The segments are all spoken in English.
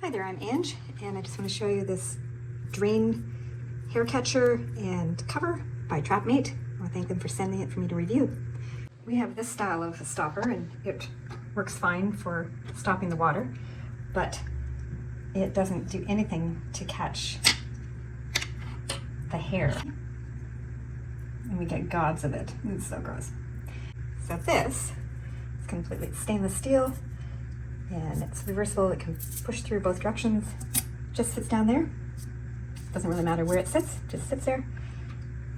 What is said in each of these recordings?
Hi there, I'm Ange, and I just want to show you this drain hair catcher and cover by TRAPMATE. I want to thank them for sending it for me to review. We have this style of a stopper, and it works fine for stopping the water, but it doesn't do anything to catch the hair. And we get gobs of it. It's so gross. So this is completely stainless steel, and it's reversible. It can push through both directions. Just sits down there. Doesn't really matter where it sits, just sits there.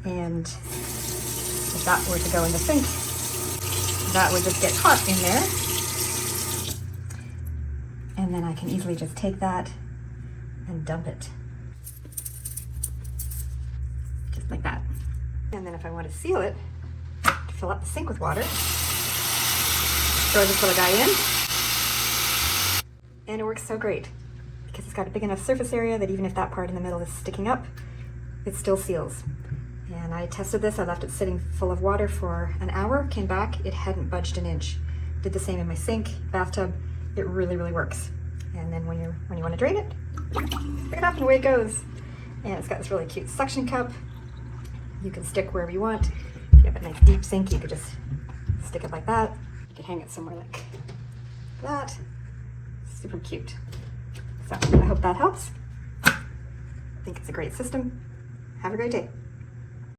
And if that were to go in the sink, that would just get caught in there. And then I can easily just take that and dump it. Just like that. And then if I want to seal it, to fill up the sink with water, throw this little guy in. And it works so great because it's got a big enough surface area that even if that part in the middle is sticking up, it still seals. And I tested this. I left it sitting full of water for an hour, came back, it hadn't budged an inch. Did the same in my sink, bathtub. It really, really works. And then when you want to drain it, pick it up and away it goes. And it's got this really cute suction cup. You can stick wherever you want. If you have a nice deep sink, you could just stick it like that. You could hang it somewhere like that. Super cute. So I hope that helps. I think it's a great system. Have a great day.